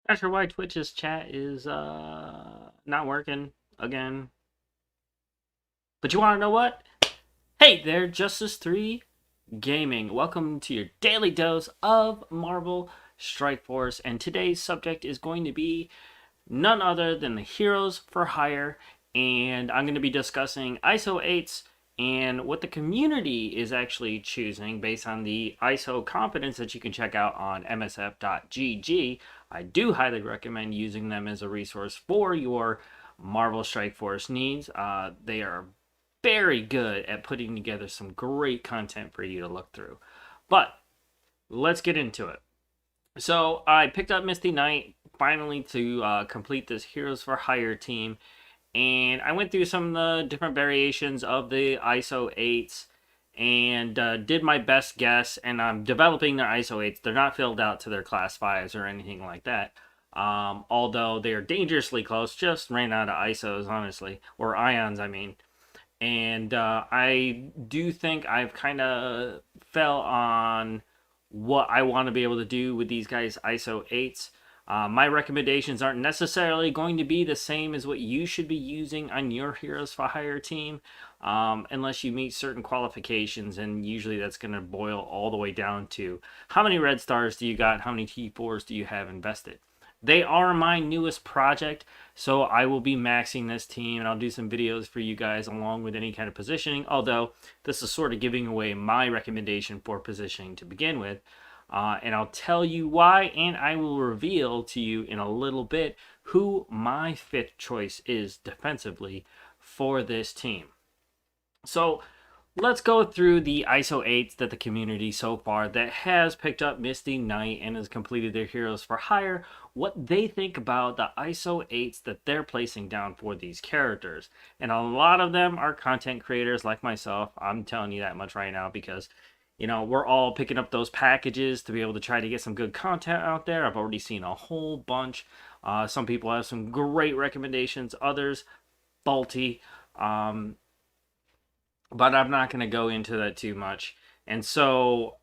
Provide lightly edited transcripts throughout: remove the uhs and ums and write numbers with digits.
Not sure why Twitch's chat is not working again. But you want to know what? Hey there, Justice 3 Gaming. Welcome to your daily dose of Marvel Strike Force. And today's subject is going to be none other than the Heroes for Hire. And I'm going to be discussing ISO-8s and what the community is actually choosing based on the ISO competence that you can check out on MSF.gg. I do highly recommend using them as a resource for your Marvel Strike Force needs. They are very good at putting together some great content for you to look through. But let's get into it. So I picked up Misty Knight finally to complete this Heroes for Hire team, and I went through some of the different variations of the ISO-8s and did my best guess, and I'm developing their ISO-8s. They're not filled out to their class 5s or anything like that. Although they are dangerously close, just ran out of ISOs, honestly, or ions, I mean. And I do think I've kind of fell on what I want to be able to do with these guys ISO-8s. My recommendations aren't necessarily going to be the same as what you should be using on your Heroes for Hire team, unless you meet certain qualifications, and usually that's going to boil all the way down to how many red stars do you got, how many T4s do you have invested. They are my newest project, so I will be maxing this team, and I'll do some videos for you guys along with any kind of positioning, although this is sort of giving away my recommendation for positioning to begin with. And I'll tell you why, and I will reveal to you in a little bit who my fifth choice is defensively for this team. So let's go through the ISO-8s that the community so far that has picked up Misty Knight and has completed their Heroes for Hire, what they think about the ISO-8s that they're placing down for these characters. And a lot of them are content creators like myself. I'm telling you that much right now because we're all picking up those packages to be able to try to get some good content out there. I've already seen a whole bunch. Some people have some great recommendations, others faulty. But I'm not going to go into that too much. And so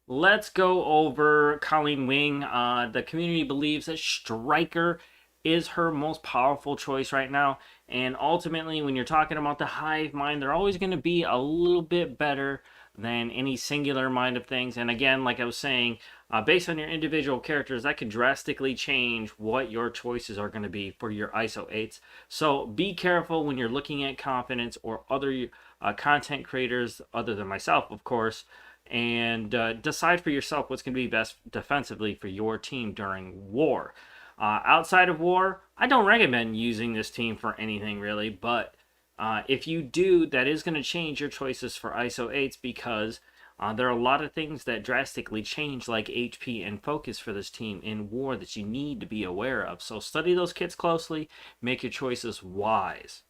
let's go over Colleen Wing. The community believes that Stryker is her most powerful choice right now. And ultimately, when you're talking about the hive mind, they're always going to be a little bit better than any singular mind of things. And again, like I was saying, based on your individual characters, that could drastically change what your choices are going to be for your ISO-8s. So be careful when you're looking at confidence or other content creators other than myself, of course, and decide for yourself what's going to be best defensively for your team during war. Outside of war, I don't recommend using this team for anything really, but if you do, that is going to change your choices for ISO-8s because there are a lot of things that drastically change, like HP and focus for this team in war that you need to be aware of. So study those kits closely, make your choices wise.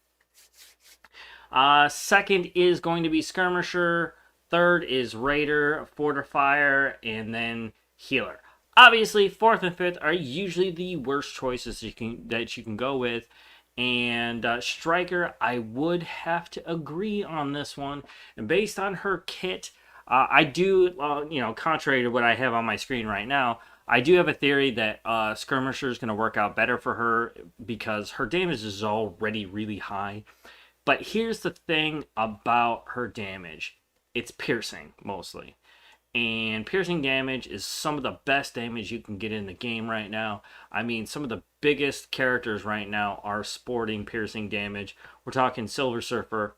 Second is going to be Skirmisher. Third is Raider, Fortifier, and then Healer. Obviously, fourth and fifth are usually the worst choices that you can go with. And Stryker, I would have to agree on this one. And based on her kit, I do, contrary to what I have on my screen right now, I do have a theory that Skirmisher is going to work out better for her because her damage is already really high. But here's the thing about her damage. It's piercing, mostly. And piercing damage is some of the best damage you can get in the game right now. I mean, some of the biggest characters right now are sporting piercing damage. We're talking Silver Surfer,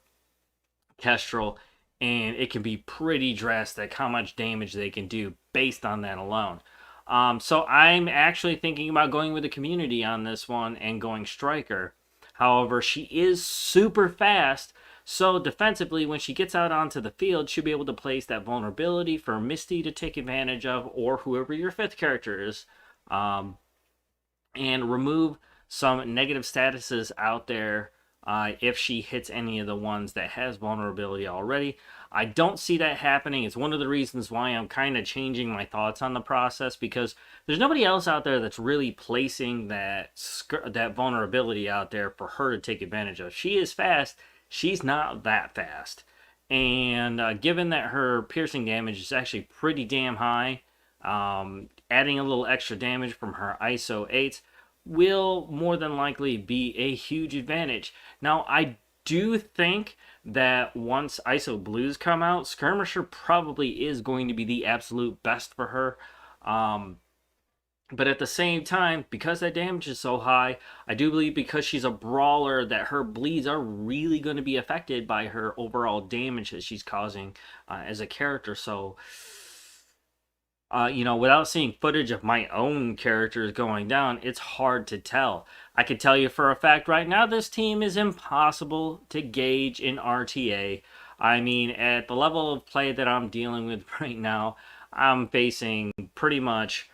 Kestrel, and it can be pretty drastic how much damage they can do based on that alone. So I'm actually thinking about going with the community on this one and going Stryker. However, she is super fast, so defensively, when she gets out onto the field, she'll be able to place that vulnerability for Misty to take advantage of, or whoever your fifth character is, and remove some negative statuses out there if she hits any of the ones that has vulnerability already. I don't see that happening. It's one of the reasons why I'm kind of changing my thoughts on the process, because there's nobody else out there that's really placing that vulnerability out there for her to take advantage of. She is fast. She's not that fast. And given that her piercing damage is actually pretty damn high, adding a little extra damage from her ISO-8s, will more than likely be a huge advantage. Now, I do think that once ISO Blues come out, Skirmisher probably is going to be the absolute best for her. But at the same time, because that damage is so high, I do believe because she's a brawler that her bleeds are really going to be affected by her overall damage that she's causing as a character. So, without seeing footage of my own characters going down, it's hard to tell. I can tell you for a fact right now, this team is impossible to gauge in RTA. I mean, at the level of play that I'm dealing with right now, I'm facing pretty much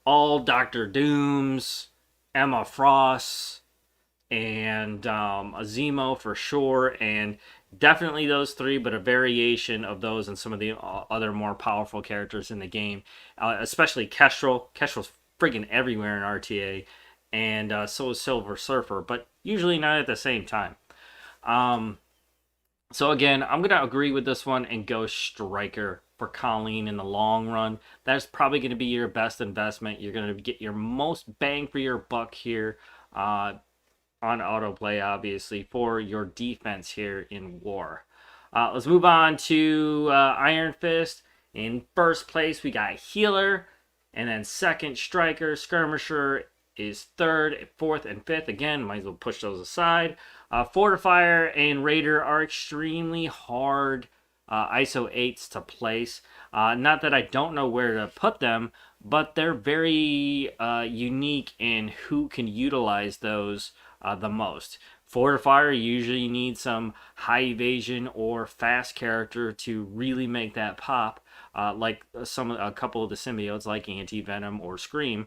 all Doctor Dooms, Emma Frost, and a Zemo for sure, and definitely those three, but a variation of those and some of the other more powerful characters in the game, especially Kestrel. Kestrel's friggin' everywhere in RTA, and so is Silver Surfer, but usually not at the same time. So again, I'm going to agree with this one and go Stryker for Colleen in the long run. That's probably going to be your best investment. You're going to get your most bang for your buck here on autoplay, obviously, for your defense here in war. Let's move on to Iron Fist. In first place, we got Healer, and then second, Stryker. Skirmisher is third, fourth, and fifth. Again, might as well push those aside. Fortifier and Raider are extremely hard ISO-8s to place. Not that I don't know where to put them, but they're very unique in who can utilize those the most. Fortifier usually needs some high evasion or fast character to really make that pop, like a couple of the symbiotes like Anti-Venom or Scream.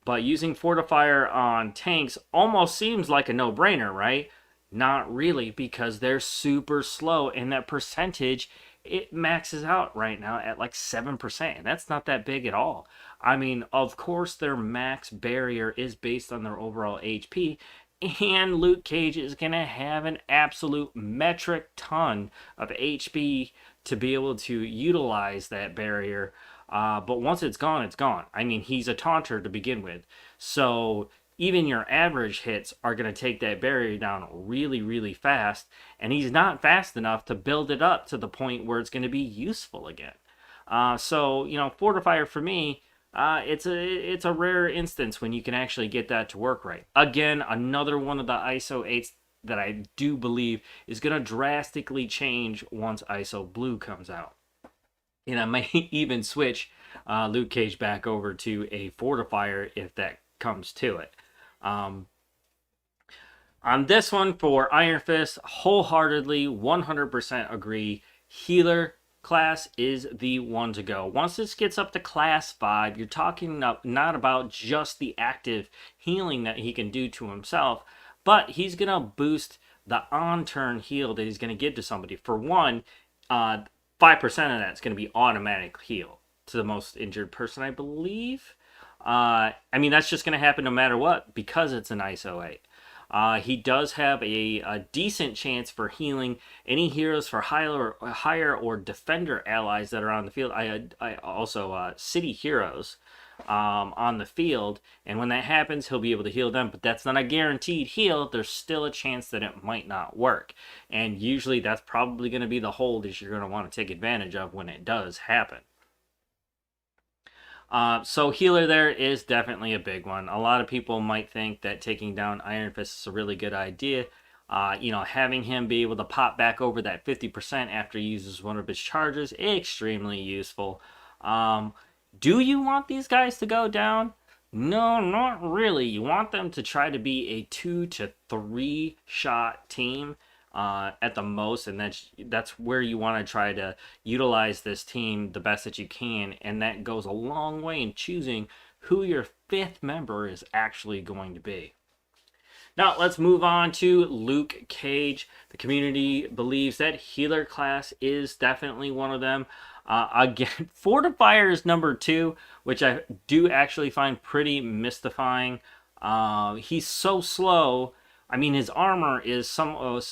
But using Fortifier on tanks almost seems like a no-brainer, right? Not really, because they're super slow, and that percentage, it maxes out right now at like 7%, and that's not that big at all. I mean, of course, their max barrier is based on their overall HP, and Luke Cage is going to have an absolute metric ton of HP to be able to utilize that barrier. But once it's gone, it's gone. I mean, he's a taunter to begin with. So even your average hits are going to take that barrier down really, really fast. And he's not fast enough to build it up to the point where it's going to be useful again. So, Fortifier for me, it's a rare instance when you can actually get that to work right. Again, another one of the ISO-8s that I do believe is going to drastically change once ISO Blue comes out. And I may even switch Luke Cage back over to a Fortifier if that comes to it. On this one for Iron Fist, wholeheartedly 100% agree. Healer class is the one to go. Once this gets up to class 5, you're talking not about just the active healing that he can do to himself, but he's going to boost the on-turn heal that he's going to give to somebody. For one, 5% of that is going to be automatic heal to the most injured person, I believe. I mean, that's just going to happen no matter what because it's an ISO-8. He does have a decent chance for healing any heroes for higher or defender allies that are on the field. I also city heroes on the field, and when that happens, he'll be able to heal them. But that's not a guaranteed heal. There's still a chance that it might not work, and usually that's probably going to be the hold that you're going to want to take advantage of when it does happen. So healer there is definitely a big one. A lot of people might think that taking down Iron Fist is a really good idea. Having him be able to pop back over that 50% after he uses one of his charges, extremely useful. Do you want these guys to go down? No, not really. You want them to try to be a 2 to 3 shot team at the most, and that's where you want to try to utilize this team the best that you can, and that goes a long way in choosing who your 5th member is actually going to be. Now, let's move on to Luke Cage. The community believes that healer class is definitely one of them. Again, Fortifier is number 2, which I do actually find pretty mystifying. He's so slow. I mean, his armor is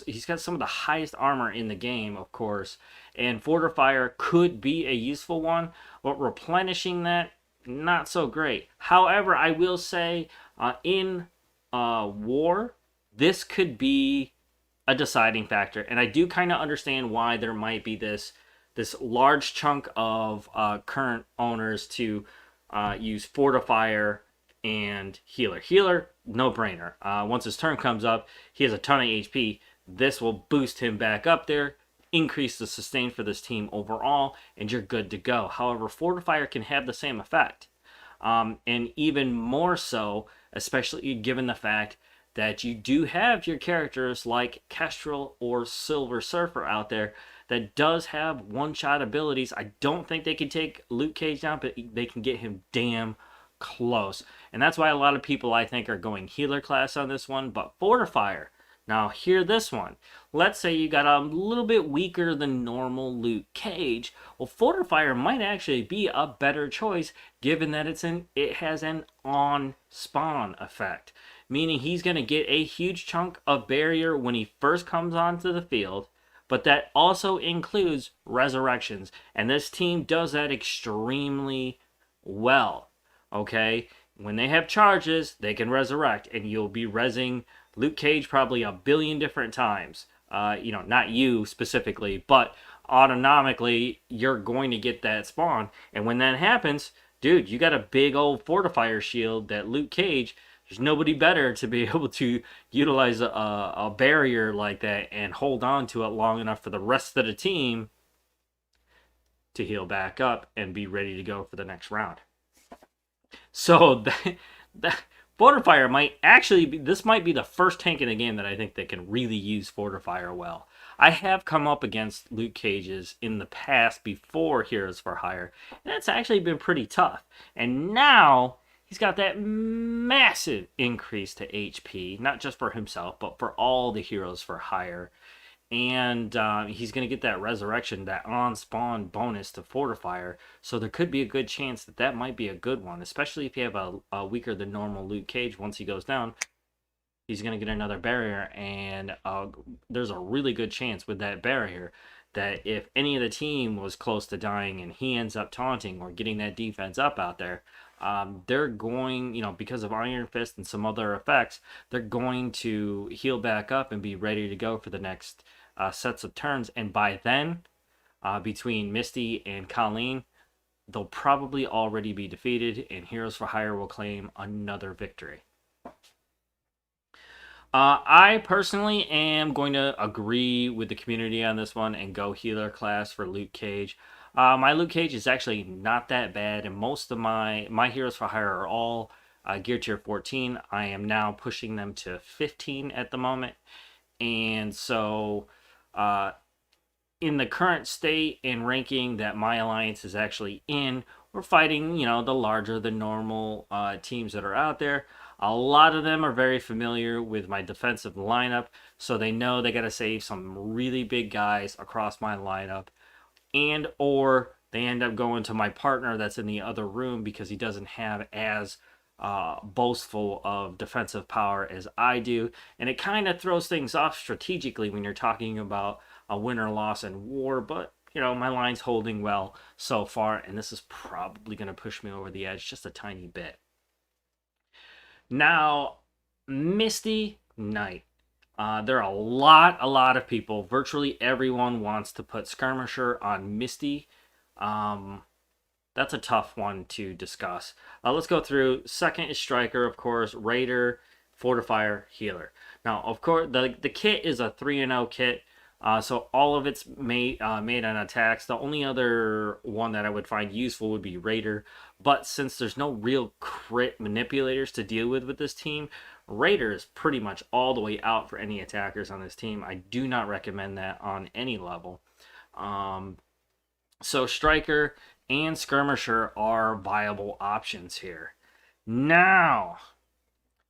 he's got some of the highest armor in the game, of course, and Fortifier could be a useful one, but replenishing that, not so great. However, I will say in war, this could be a deciding factor, and I do kind of understand why there might be this large chunk of current owners to use Fortifier and Healer. Healer, no brainer. Once his turn comes up, he has a ton of HP. This will boost him back up there, increase the sustain for this team overall, and you're good to go. However, Fortifier can have the same effect. And even more so, especially given the fact that you do have your characters like Kestrel or Silver Surfer out there that does have one-shot abilities. I don't think they can take Luke Cage down, but they can get him damn close. And that's why a lot of people, I think, are going healer class on this one. But Fortifier, now hear this one. Let's say you got a little bit weaker than normal Luke Cage. Well, Fortifier might actually be a better choice given that it has an on-spawn effect. Meaning he's going to get a huge chunk of barrier when he first comes onto the field. But that also includes resurrections. And this team does that extremely well. Okay? When they have charges, they can resurrect. And you'll be rezzing Luke Cage probably a billion different times. Not you specifically, but autonomically, you're going to get that spawn. And when that happens, dude, you got a big old Fortifier shield that Luke Cage, there's nobody better to be able to utilize a barrier like that and hold on to it long enough for the rest of the team to heal back up and be ready to go for the next round. So that Fortifier might actually be, this might be the first tank in the game that I think that can really use Fortifier well. I have come up against Luke Cages in the past before Heroes for Hire, and it's actually been pretty tough. And now he's got that massive increase to HP, not just for himself, but for all the Heroes for Hire. And he's going to get that resurrection, that on-spawn bonus to Fortifier. So there could be a good chance that that might be a good one, especially if you have a weaker than normal Luke Cage. Once he goes down, he's going to get another barrier. And there's a really good chance with that barrier that if any of the team was close to dying and he ends up taunting or getting that defense up out there, they're going, because of Iron Fist and some other effects, they're going to heal back up and be ready to go for the next sets of turns. And by then, between Misty and Colleen, they'll probably already be defeated, and Heroes for Hire will claim another victory. I personally am going to agree with the community on this one and go healer class for Luke Cage. My Luke Cage is actually not that bad, and most of my Heroes for Hire are all gear tier 14. I am now pushing them to 15 at the moment. And so in the current state and ranking that my alliance is actually in, we're fighting, the larger than normal teams that are out there. A lot of them are very familiar with my defensive lineup, so they know they got to save some really big guys across my lineup. And or they end up going to my partner that's in the other room because he doesn't have as boastful of defensive power as I do. And it kind of throws things off strategically when you're talking about a win or loss in war. But, my line's holding well so far, and this is probably going to push me over the edge just a tiny bit. Now, Misty Knight. There are a lot of people. Virtually everyone wants to put Skirmisher on Misty. That's a tough one to discuss. Let's go through. Second is Stryker, of course. Raider, Fortifier, Healer. Now, of course, the kit is a 3-0 kit. So all of it's made on attacks. The only other one that I would find useful would be Raider. But since there's no real crit manipulators to deal with this team, Raider is pretty much all the way out for any attackers on this team. I do not recommend that on any level. So Stryker and Skirmisher are viable options here. Now,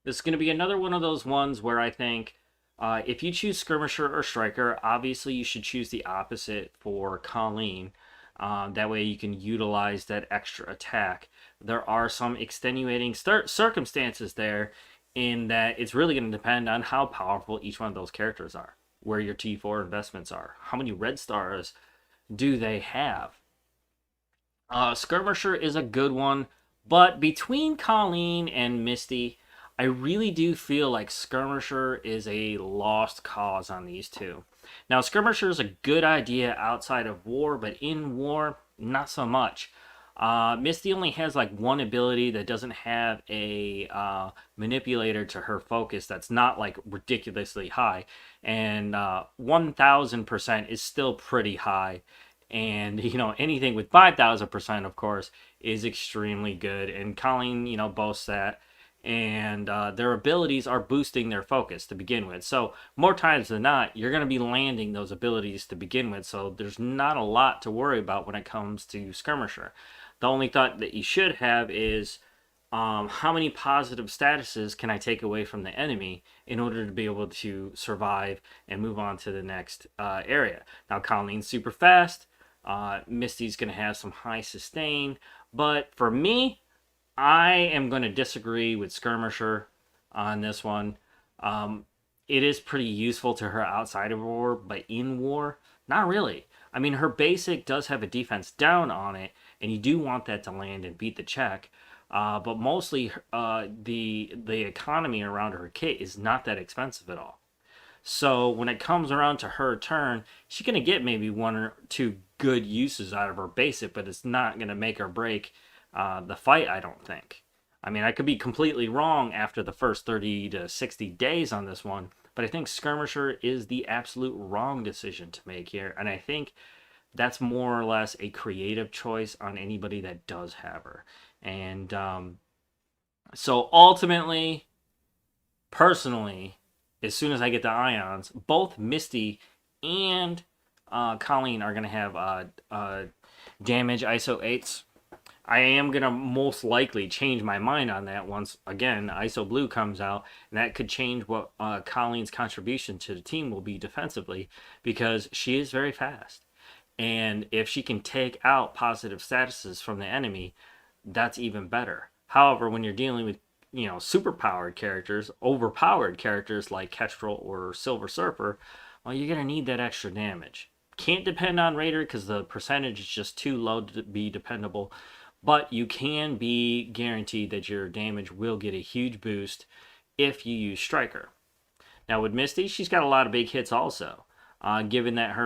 this is going to be another one of those ones where I think if you choose Skirmisher or Stryker, obviously you should choose the opposite for Colleen. That way you can utilize that extra attack. There are some extenuating circumstances there in that it's really going to depend on how powerful each one of those characters are, where your T4 investments are, how many red stars do they have. Skirmisher is a good one, But between Colleen and Misty, I really do feel like Skirmisher is a lost cause on these two. Now, Skirmisher is a good idea outside of war, but in war, not so much. Misty only has like one ability that doesn't have a manipulator to her focus that's not like ridiculously high, and 1000% is still pretty high. And anything with 5000%, of course, is extremely good. And Colleen, boasts that. And their abilities are boosting their focus to begin with. So more times than not, you're going to be landing those abilities to begin with. So there's not a lot to worry about when it comes to Skirmisher. The only thought that you should have is how many positive statuses can I take away from the enemy in order to be able to survive and move on to the next area. Now, Colleen's super fast. Misty's going to have some high sustain. But for me, I am going to disagree with Skirmisher on this one. It is pretty useful to her outside of war, but in war, not really. I mean, her basic does have a defense down on it, and you do want that to land and beat the check. But mostly, the economy around her kit is not that expensive at all. So when it comes around to her turn, she's gonna get maybe one or two good uses out of her basic, but it's not gonna make or break the fight, I don't think. I mean, I could be completely wrong after the first 30 to 60 days on this one, but I think Skirmisher is the absolute wrong decision to make here, and I think that's more or less a creative choice on anybody that does have her. And so ultimately, personally, as soon as I get the ions, both Misty and Colleen are going to have damage ISO-8s. I am going to most likely change my mind on that once, again, ISO Blue comes out, and that could change what Colleen's contribution to the team will be defensively, because she is very fast. And if she can take out positive statuses from the enemy, that's even better. However, when you're dealing with superpowered characters, overpowered characters like Kestrel or Silver Surfer, well, you're gonna need that extra damage. Can't depend on Raider because the percentage is just too low to be dependable, but you can be guaranteed that your damage will get a huge boost if you use Stryker. Now with Misty, she's got a lot of big hits also. Given that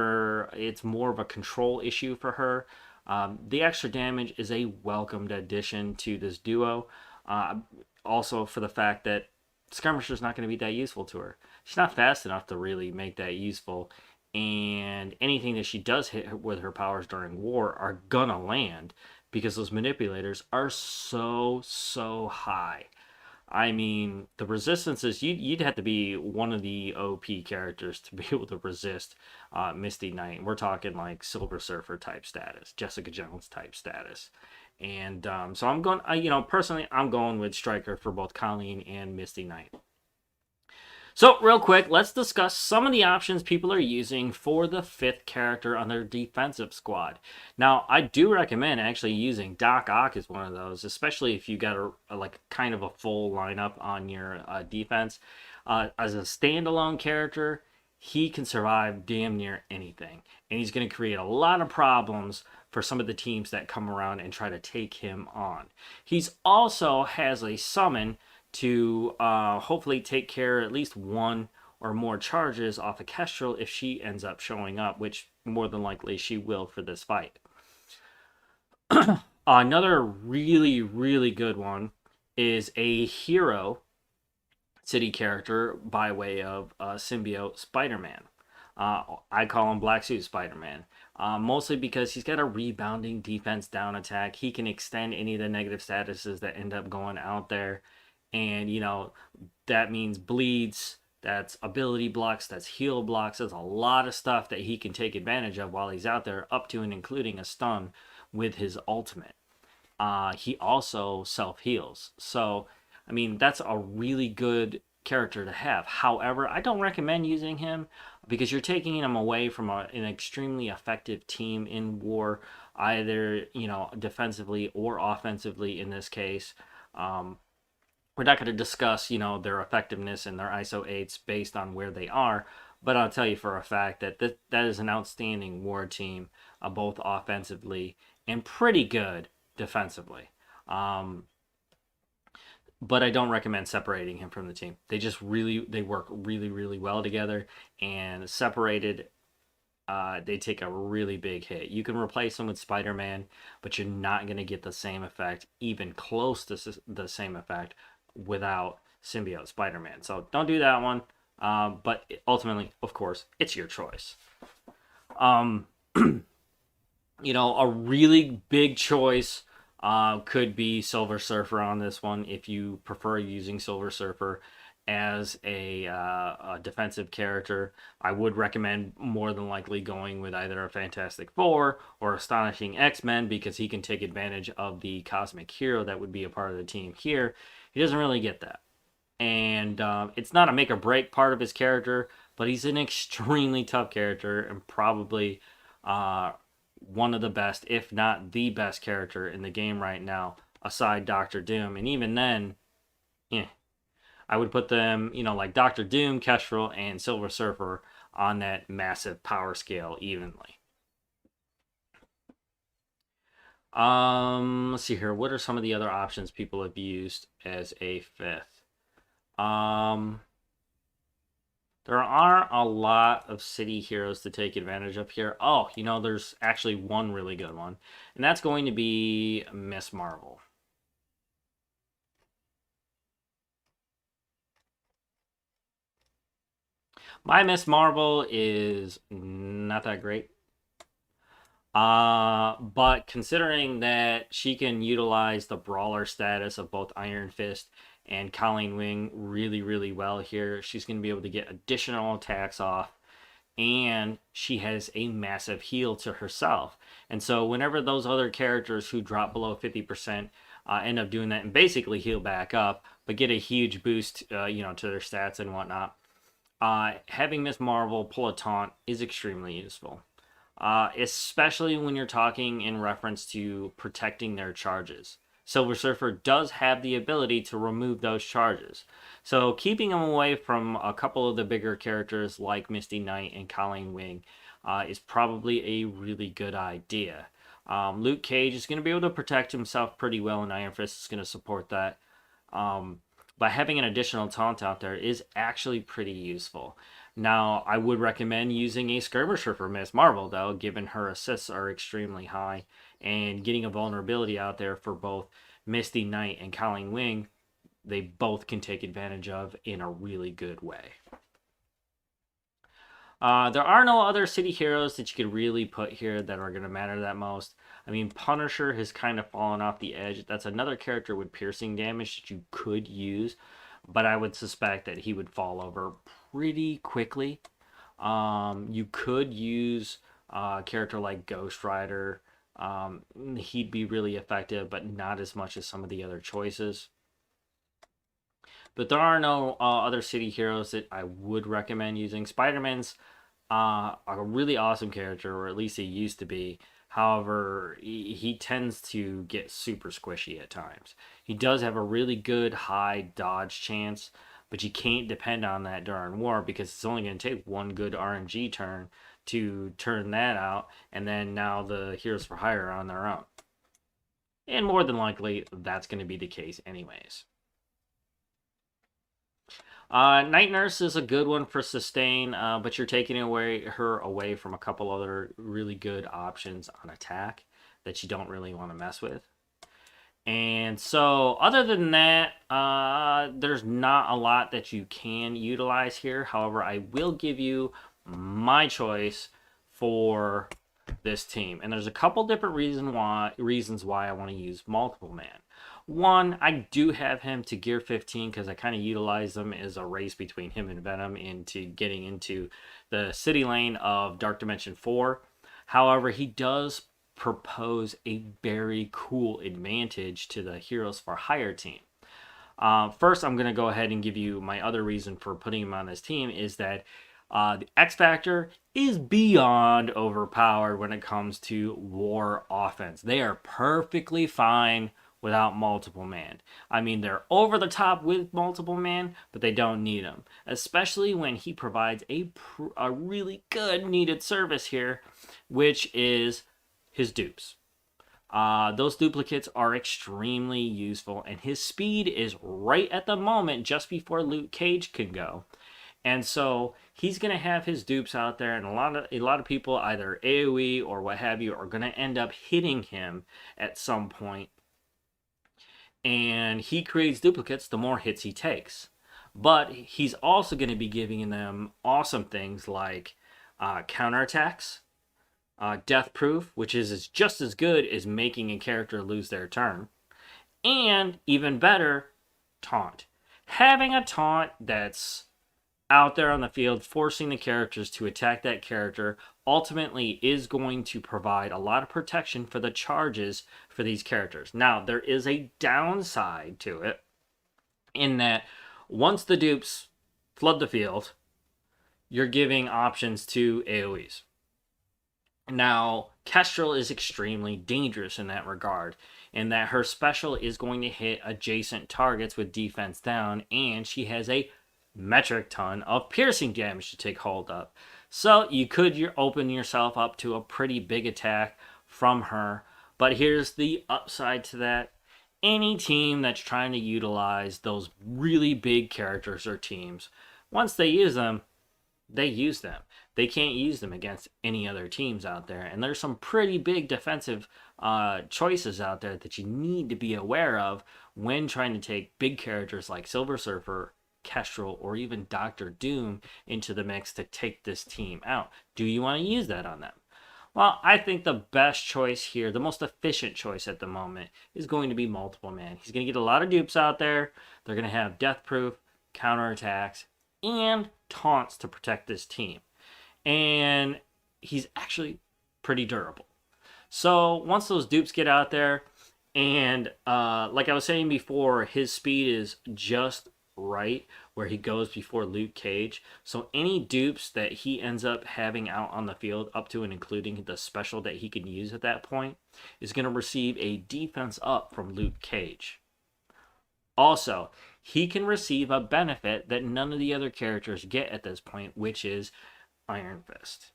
it's more of a control issue for her, the extra damage is a welcomed addition to this duo. Also, for the fact that Skirmisher's not going to be that useful to her. She's not fast enough to really make that useful, and anything that she does hit with her powers during war are gonna land because those manipulators are so high. I mean, the resistances, you'd have to be one of the OP characters to be able to resist Misty Knight. We're talking like Silver Surfer type status, Jessica Jones type status. And so I'm going, personally, I'm going with Stryker for both Colleen and Misty Knight. So, real quick, let's discuss some of the options people are using for the fifth character on their defensive squad. Now, I do recommend actually using Doc Ock as one of those, especially if you got like kind of a full lineup on your defense. As a standalone character, he can survive damn near anything, and he's going to create a lot of problems for some of the teams that come around and try to take him on. He's also has a summon to hopefully take care of at least one or more charges off of Kestrel if she ends up showing up, which more than likely she will for this fight. Another really good one is a hero city character by way of symbiote Spider-Man. I call him Black Suit Spider-Man. Mostly because he's got a rebounding defense down attack. He can extend any of the negative statuses that end up going out there. And, that means bleeds, that's ability blocks, that's heal blocks. There's a lot of stuff that he can take advantage of while he's out there, up to and including a stun with his ultimate. He also self-heals. So, I mean, that's a really good character to have. However, I don't recommend using him because you're taking him away from an extremely effective team in war, either, defensively or offensively in this case. We're not going to discuss, their effectiveness and their ISO-8s based on where they are, but I'll tell you for a fact that that is an outstanding war team, both offensively and pretty good defensively. but I don't recommend separating him from the team. They work really well together, and separated, they take a really big hit. You can replace them with Spider-Man, but you're not going to get the same effect, even close to the same effect, without symbiote Spider-Man. So don't do that one. But ultimately, of course, it's your choice. Um, a really big choice could be Silver Surfer on this one if you prefer using Silver Surfer as a defensive character. I would recommend more than likely going with either a Fantastic Four or Astonishing X-Men, because he can take advantage of the cosmic hero that would be a part of the team here. He doesn't really get that. And it's not a make or break part of his character, but he's an extremely tough character and probably one of the best, if not the best character in the game right now, aside Doctor Doom. And even then, I would put them, like Doctor Doom, Kestrel, and Silver Surfer on that massive power scale evenly. Let's see here. What are some of the other options people have used as a fifth? There aren't a lot of city heroes to take advantage of here. Oh, there's actually one really good one, and that's going to be Miss Marvel. My Miss Marvel is not that great. But considering that she can utilize the brawler status of both Iron Fist and Colleen Wing really well here, she's going to be able to get additional attacks off, and she has a massive heal to herself. And so whenever those other characters who drop below 50% end up doing that and basically heal back up, but get a huge boost, to their stats and whatnot, having Miss Marvel pull a taunt is extremely useful. Especially when you're talking in reference to protecting their charges. Silver Surfer does have the ability to remove those charges. So keeping them away from a couple of the bigger characters like Misty Knight and Colleen Wing is probably a really good idea. Luke Cage is going to be able to protect himself pretty well, and Iron Fist is going to support that. But having an additional taunt out there is actually pretty useful. Now, I would recommend using a skirmisher for Miss Marvel, though, given her assists are extremely high, and getting a vulnerability out there for both Misty Knight and Colleen Wing, they both can take advantage of in a really good way. There are no other city heroes that you could really put here that are going to matter that most. I mean, Punisher has kind of fallen off the edge. That's another character with piercing damage that you could use, but I would suspect that he would fall over pretty quickly. You could use a character like Ghost Rider. He'd be really effective, but not as much as some of the other choices. But there are no other city heroes that I would recommend using. Spider-Man's a really awesome character, or at least he used to be. However, he tends to get super squishy at times. He does have a really good high dodge chance, but you can't depend on that during war, because it's only going to take one good RNG turn to turn that out, and then now the Heroes for Hire are on their own. And more than likely, that's going to be the case anyways. Night Nurse is a good one for sustain, but you're taking her away from a couple other really good options on attack that you don't really want to mess with. And so, other than that, there's not a lot that you can utilize here. However, I will give you my choice for this team. And there's a couple different reasons why I want to use Multiple Man. One, I do have him to gear 15 because I kind of utilize them as a race between him and Venom into getting into the city lane of Dark Dimension 4. However, he does propose a very cool advantage to the Heroes for Hire team. First, I'm going to go ahead and give you my other reason for putting him on this team is that the X Factor is beyond overpowered when it comes to war offense. They are perfectly fine without Multiple Man. I mean, they're over the top with Multiple Man, but they don't need him. Especially when he provides a really good needed service here, which is his dupes. Those duplicates are extremely useful, and his speed is right at the moment just before Luke Cage can go. And so he's going to have his dupes out there, and a lot of people, either AoE or what have you, are going to end up hitting him at some point. And he creates duplicates the more hits he takes. But he's also going to be giving them awesome things like counterattacks, death proof, which is just as good as making a character lose their turn, and even better, taunt. Having a taunt that's out there on the field, forcing the characters to attack that character, ultimately is going to provide a lot of protection for the charges for these characters. Now, there is a downside to it, in that once the dupes flood the field, you're giving options to AoEs. Now, Kestrel is extremely dangerous in that regard, in that her special is going to hit adjacent targets with defense down, and she has a metric ton of piercing damage to take hold of. So you could open yourself up to a pretty big attack from her. But here's the upside to that. Any team that's trying to utilize those really big characters or teams, once they use them, they use them. They can't use them against any other teams out there. And there's some pretty big defensive choices out there that you need to be aware of when trying to take big characters like Silver Surfer, Kestrel, or even Doctor Doom into the mix to take this team out. Do you want to use that on them? Well, I think the best choice here, the most efficient choice at the moment, is going to be multiple man. He's going to get a lot of dupes out there. They're going to have death proof, counterattacks, and taunts to protect this team. And he's actually pretty durable. So once those dupes get out there, and like I was saying before, his speed is just right where he goes before Luke Cage. So any dupes that he ends up having out on the field, up to and including the special that he can use at that point, is going to receive a defense up from Luke Cage. Also, he can receive a benefit that none of the other characters get at this point, which is Iron Fist.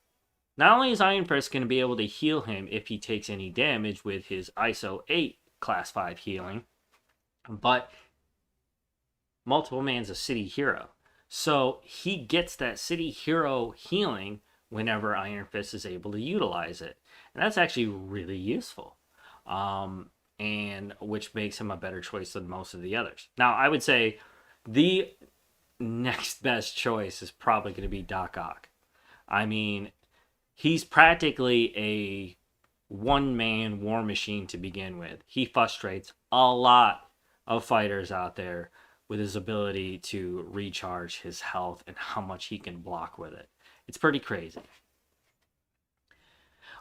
Not only is Iron Fist going to be able to heal him if he takes any damage with his ISO-8 class 5 healing, but multiple man's a city hero. So he gets that city hero healing whenever Iron Fist is able to utilize it. And that's actually really useful. And which makes him a better choice than most of the others. Now, I would say the next best choice is probably going to be Doc Ock. I mean, he's practically a one-man war machine to begin with. He frustrates a lot of fighters out there with his ability to recharge his health and how much he can block with it. It's pretty crazy.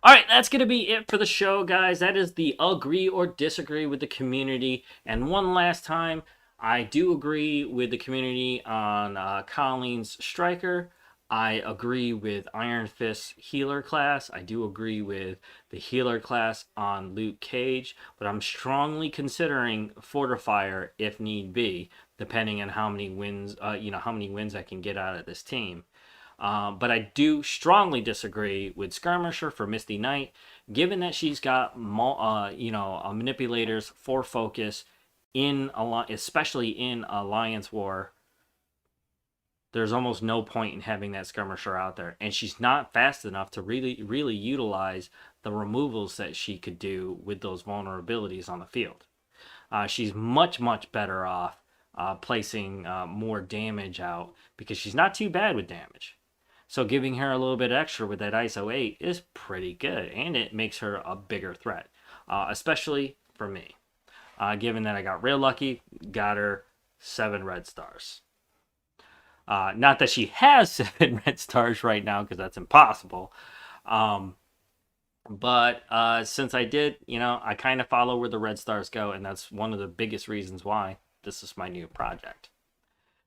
All right, that's going to be it for the show, guys. That is the agree or disagree with the community. And one last time, I do agree with the community on Colleen's Stryker. I agree with Iron Fist healer class. I do agree with the healer class on Luke Cage, but I'm strongly considering Fortifier if need be, depending on how many wins, how many wins I can get out of this team. But I do strongly disagree with Skirmisher for Misty Knight, given that she's got manipulators for focus especially in Alliance War. There's almost no point in having that Skirmisher out there, and she's not fast enough to really utilize the removals that she could do with those vulnerabilities on the field. She's much better off placing more damage out, because she's not too bad with damage. So giving her a little bit extra with that ISO-8 is pretty good, and it makes her a bigger threat, especially for me. Given that I got real lucky, got her 7 red stars. Not that she has 7 red stars right now, because that's impossible. But since I did, I kind of follow where the red stars go, and that's one of the biggest reasons why this is my new project.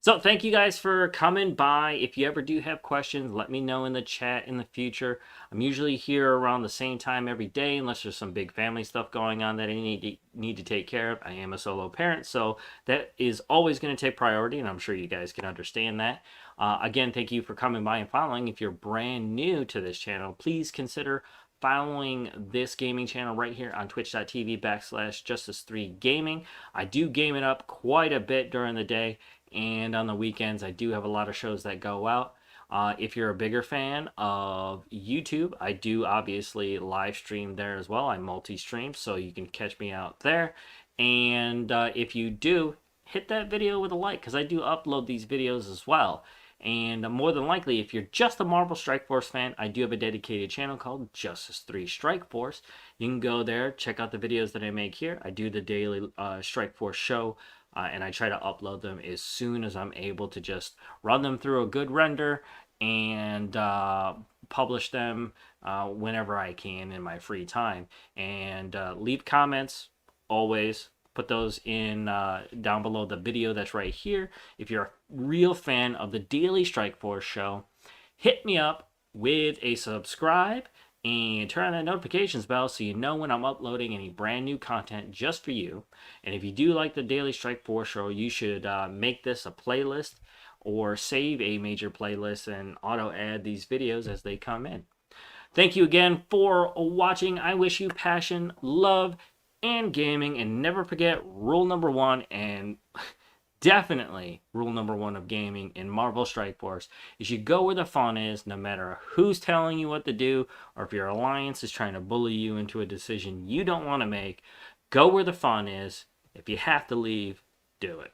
So thank you guys for coming by. If you ever do have questions, let me know in the chat in the future. I'm usually here around the same time every day, unless there's some big family stuff going on that I need to take care of. I am a solo parent, so that is always going to take priority, and I'm sure you guys can understand that. Again, thank you for coming by and following. If you're brand new to this channel, please consider following this gaming channel right here on twitch.tv/Justice3Gaming. I do game it up quite a bit during the day, and on the weekends I do have a lot of shows that go out. If you're a bigger fan of YouTube, I do obviously live stream there as well. I multi-stream, so you can catch me out there. And if you do, hit that video with a like, because I do upload these videos as well. And more than likely, if you're just a Marvel Strike Force fan, I do have a dedicated channel called Justice 3 Strike Force. You can go there, check out the videos that I make here. I do the daily Strike Force show, and I try to upload them as soon as I'm able to just run them through a good render and publish them whenever I can in my free time. And leave comments, always. Put those in down below the video that's right here. If you're a real fan of the Daily Strike Force show, hit me up with a subscribe and turn on that notifications bell so you know when I'm uploading any brand new content just for you. And if you do like the Daily Strike Force show, you should make this a playlist or save a major playlist and auto add these videos as they come in. Thank you again for watching. I wish you passion, love, and gaming, and never forget rule number 1, and definitely rule number 1 of gaming in Marvel Strike Force is you go where the fun is, no matter who's telling you what to do, or if your alliance is trying to bully you into a decision you don't want to make. Go where the fun is. If you have to leave, do it.